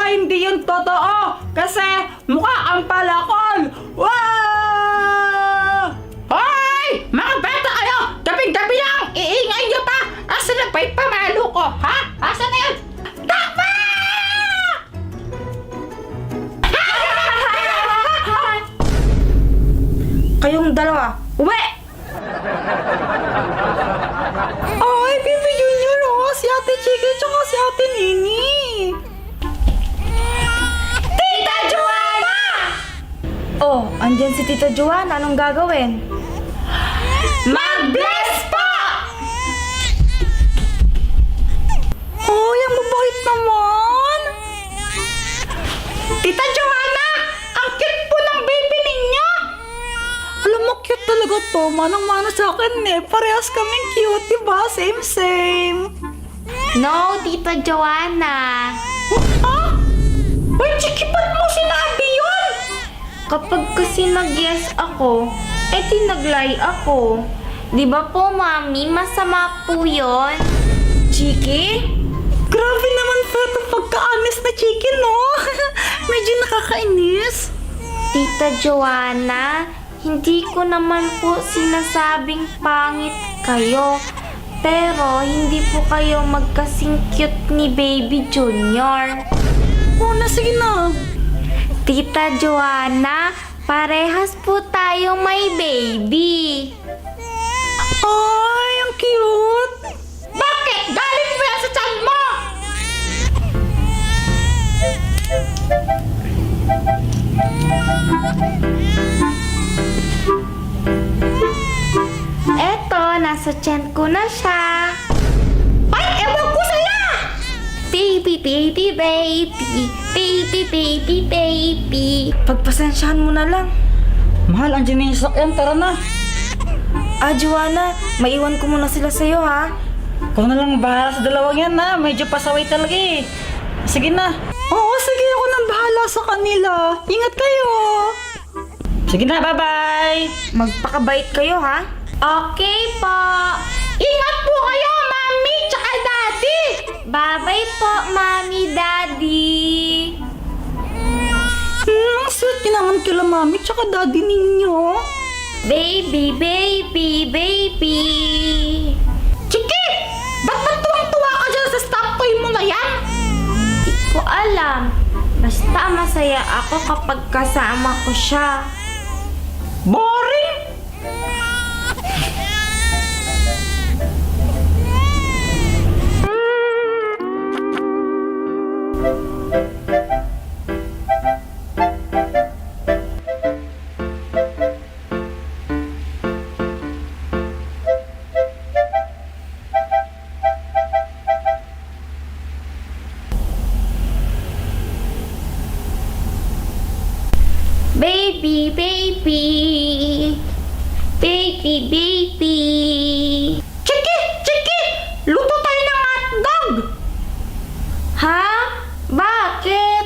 hindi yun totoo kasi mukha kang palakol. Wow! Hoy! Mga bata kayo! Gabing-gabi lang! Iingay nyo pa! Asa na ba yung pamalo ko? Ha? Asa na yun? Takpa! Kayong dalawa, uwi! Ay, Baby Junior, oh, si Ate Chiki tsaka si Ate Nini. Tita Joanna! Oh, andyan si Tita Joanna. Anong gagawin? Mag-bless po! Oh, yung mabait naman. Tita Joanna, ang cute po ng baby ninyo. Alam mo, cute talaga to. Manang-mana sa akin eh. Parehas kaming cute, diba? Same. No, Tita Joanna. Ha? Uy, Chiki, ba't mo sinabi yun? Kapag kasi nag-yes ako, eh tinag-lie ako. Di ba po, Mami? Masama po yun. Chiki? Grabe naman po itong pagka-honest na Chiki, no? Medyo nakakainis. Tita Joanna, hindi ko naman po sinasabing pangit kayo. Pero hindi po kayo magkasing cute ni Baby Junior. Oh, sige na. Tita Joanna, parehas po tayo may baby. Ay, ang cute. Bakit? Galing mo yan sa tiyan mo? Eto, nasa tiyan ko na siya. Ay, ewan ko sa'yo! Baby, baby, baby. Baby, baby, baby. Pagpasensyahan mo na lang. Mahal, andyan na yung sasakyan. Tara na. Joanna, maiwan ko muna sila sa'yo, ha? Ikaw na lang bahala sa dalawang yan, ha? Medyo pasaway talaga eh. Sige na. Oo, sige. Ako nang bahala sa kanila. Ingat kayo. Sige na, bye-bye. Magpakabait kayo, ha? Okay po. Ingat po kayo, Mami, tsaka Daddy. Bye-bye po, Mami, Daddy. Ang sweet nyo naman kila Mami, tsaka Daddy ninyo. Baby, baby, baby. Chiki! Ba't tuwang-tuwa ka dyan sa stop toy mo na yan? Di ko alam. Basta masaya ako kapag kasama ko siya. Boring! Baby, baby. Baby, baby. Chiki! Luto tayo ng hotdog! Ha? Bakit?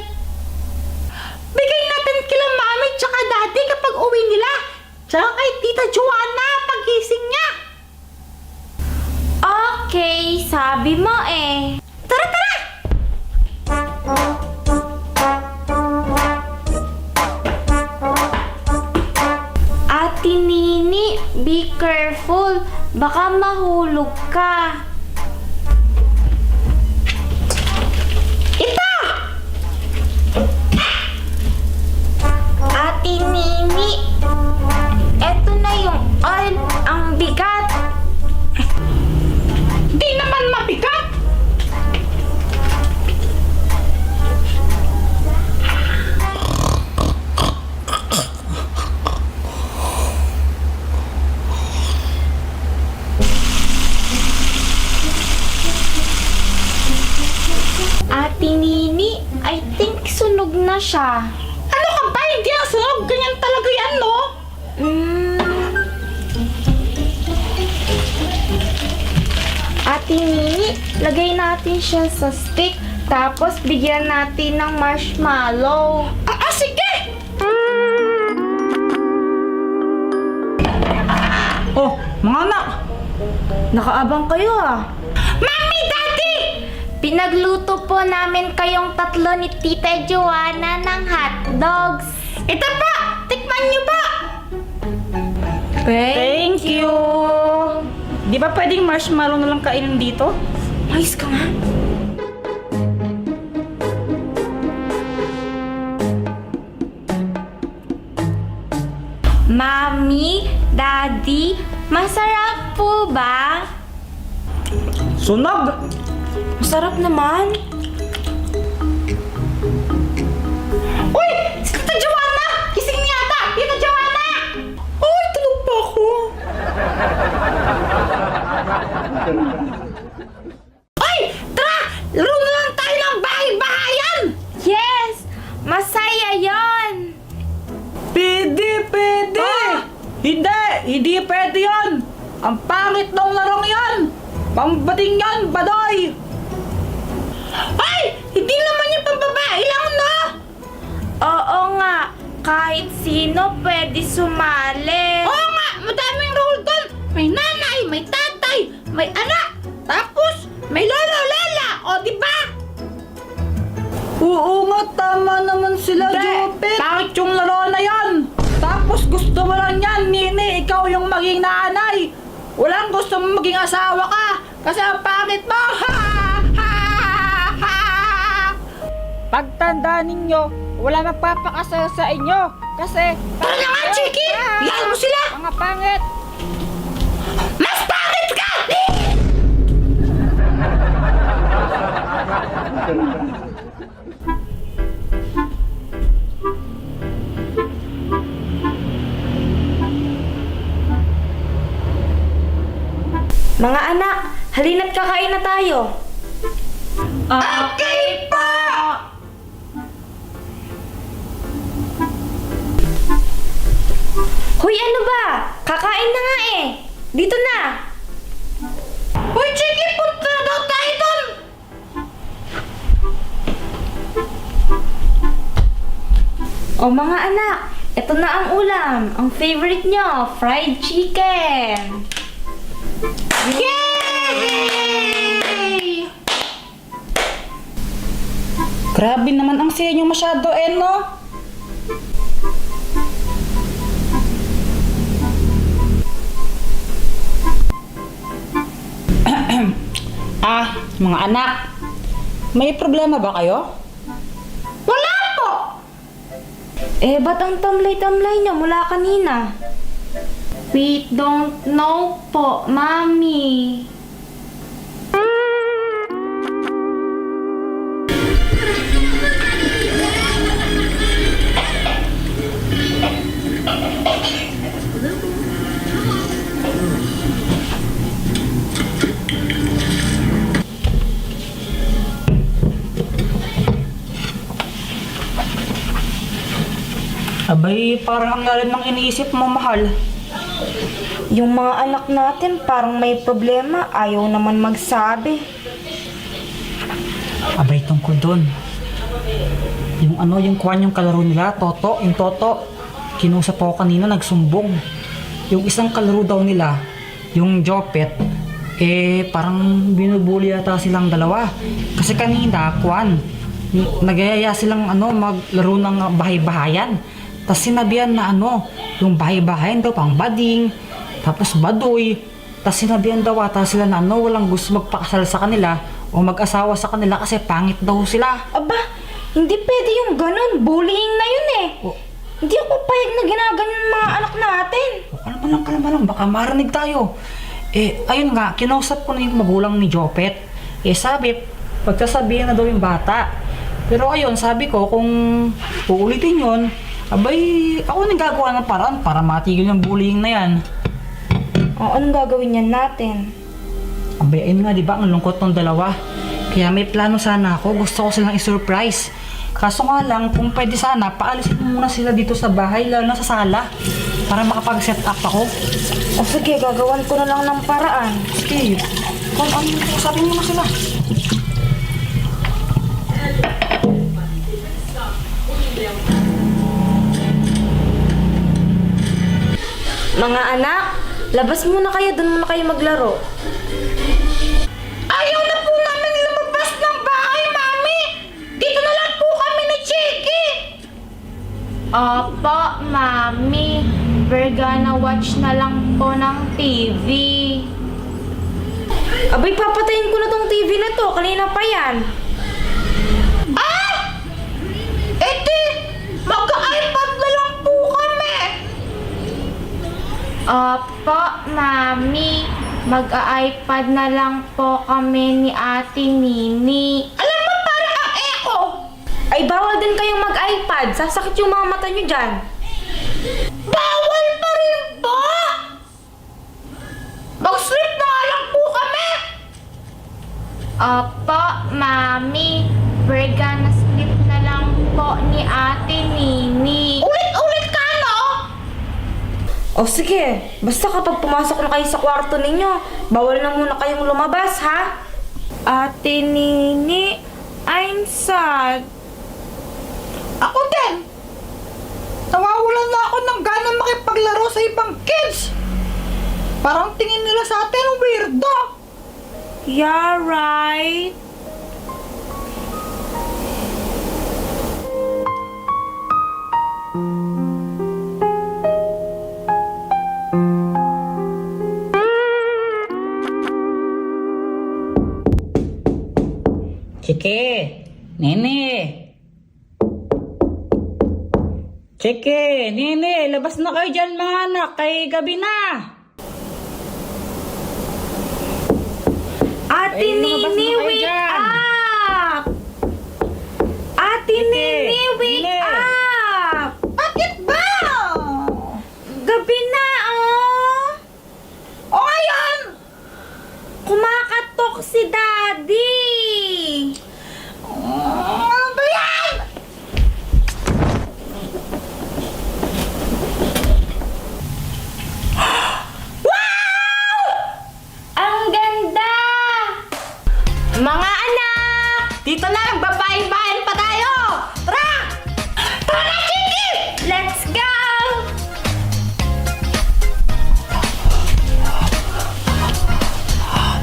Bigay natin kila Mami tsaka Daddy kapag uwi nila. Tsaka kay Tita Joanna pagising niya. Okay, sabi mo eh. Tara! Ate Nini, be careful. Baka mahulog ka. Ito! Ate Nini, eto na yung oil. Ang bigat. Di naman mabigat! Ate Nini, I think sunog na siya. Ano ka ba? Hindi ang sunog. Ganyan talaga yan, no? Ate Nini, lagay natin siya sa stick. Tapos bigyan natin ng marshmallow. Sige! Oh, mga anak! Nakaabang kayo ah. Mami, Daddy! Pinagluto po namin kayong tatlo ni Tita Joanna ng hotdogs. Ito po! Tikman niyo po! Thank you! Di ba pwedeng marshmallow na lang kainin dito? Ayos ka nga. Mami, Daddy, masarap po ba? Sunog! Masarap naman. Uy! Si Tita Joanna! Gising niya ata! Tita Joanna! Ay, tulog pa ako. Ay! Tara! Laro na lang tayo ng bahay-bahayan! Yes! Masaya yon! Pwede! Hindi pwede yan! Ang pangit ng larong yan! Pambating yan, badoy! Ay! Hindi naman yung pambabae lang, no? Oo nga. Kahit sino pwede sumali. Oo nga! Madaming role doon! May nanay, may tatay, may anak, tapos may lolo-lola, o diba? Oo nga, tama naman sila, Hindi. Jopet! Pangit yung laro na yan! Tapos gusto mo lang yan, Nini, ikaw yung maging nanay! Walang gusto mo maging asawa ka! Kasi ang pangit mo! Ha! Ha! Ha! Pagtanda ninyo, wala magpapakasal sa inyo! Kasi... Tara na nga, Chiki! Iyan mo sila! Mga pangit! Mas pangit ka! Mga anak, halina't kakain na tayo. Okay po! Hoy, ano ba? Kakain na nga eh. Dito na. Hoy, Chiki, punta na daw tayo dun. O mga anak, ito na ang ulam. Ang favorite nyo, fried chicken. Yay! Grabe naman ang saya nyo masyado, no? Mga anak, may problema ba kayo? Wala po! Eh, ba't ang tamlay-tamlay niya mula kanina? We don't know po, Mami. Abay, parang ang lalim ng iniisip mo, mahal. Yung mga anak natin parang may problema, ayaw naman magsabi. Abay, tungkol doon. Yung kwan yung kalaro nila, Toto, yung Toto. Kinusap ako kanina, nagsumbong. Yung isang kalaro daw nila, yung Jopet, parang binubuli yata silang dalawa. Kasi kanina, kwan, nagayaya silang maglaro ng bahay-bahayan. Tapos sinabihan na yung bahay-bahayan daw pang bading, tapos baduy. Tapos sinabihan daw ata sila na walang gusto magpakasal sa kanila o mag-asawa sa kanila kasi pangit daw sila. Aba, hindi pwede yung ganun. Bullying na yun eh. O, Hindi ako payag na ginaganyan ng mga anak natin. kalma lang, baka marinig tayo. Ayun nga, kinausap ko na yung magulang ni Jopet. Sabi, pagsasabihin na daw yung bata. Pero ayun, sabi ko, kung uulitin yun, abay, ako nang gagawa ng paraan para matigil yung bullying na yan. O, anong gagawin yan natin? Abay, ayun nga, di ba, ang lungkot ng dalawa. Kaya may plano sana ako, gusto ko silang i-surprise. Kaso nga lang, kung pwede sana, paalisin mo muna sila dito sa bahay, lalo na sa sala, para makapag-set up ako. O sige, gagawan ko na lang ng paraan. Sige, kung sabi mo na sila. Mga anak, labas muna kayo, doon muna kayo maglaro. Ayaw na po namin lumabas ng Opo, Mami. We're gonna watch na lang po ng TV. Abay, papatayin ko na tong TV na to. Kanina pa yan. Magka-iPad na lang po kami. Opo, Mami. Mag-iPad na lang po kami ni Ate Nini. Alam mo, para ang eko. Ay, bawal din kayong mag-iPad. Sasakit yung mga mata nyo dyan. Bawal pa rin po! Mag-sleep na nga lang po kami. Opo, Mami. We're gonna sleep na lang po ni Ate Nini. Ulit-ulit ka, no? O sige, basta kapag pumasok na kayo sa kwarto ninyo, bawal na muna kayong lumabas, ha? Ate Nini, I'm sad. Ako din! Nawawalan na ako ng gana makipaglaro sa ibang kids! Parang tingin nila sa atin weirdo! Yeah, right. Chike, Nene. Chike, Nene, labas na kayo dyan mga anak, kay gabi na. Ate Ay, lumabas Nini, na kayo wake dyan. up! Ate Nini, wake Nini. up! Bakit ba? Gabi na, oh! O ngayon! Kumakatok si Daddy! Ano ba yan? Ang ganda! Mga anak! Dito na, magbabayin-bayin pa tayo! Tara! Tara na, Chiki! Let's go!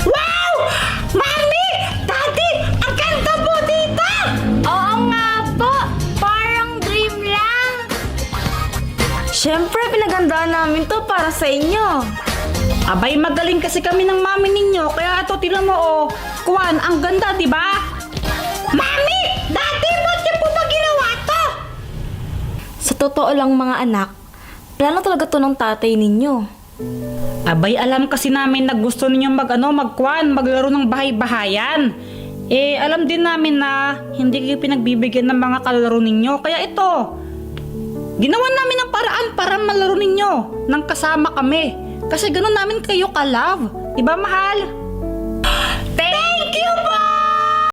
Wow! Mami! Daddy! Ang ganda po dito! Oo nga po! Parang dream lang! Siyempre, pinagandaan namin to para sa inyo. Abay, magaling kasi kami ng mami ninyo, kaya ito, tinan mo, oh. Kuwan, ang ganda, di ba? Mami! Daddy, ba't niyo po ba ginawa to? Sa totoo lang mga anak, plano talaga to ng tatay ninyo. Abay, alam kasi namin na gusto ninyo maglaro ng bahay-bahayan. Eh, alam din namin na hindi kayo pinagbibigyan ng mga kalaro ninyo, kaya ito, ginawa namin ng paraan para malaro ninyo nang kasama kami. Kasi ganun namin kayo ka-love. Diba, mahal?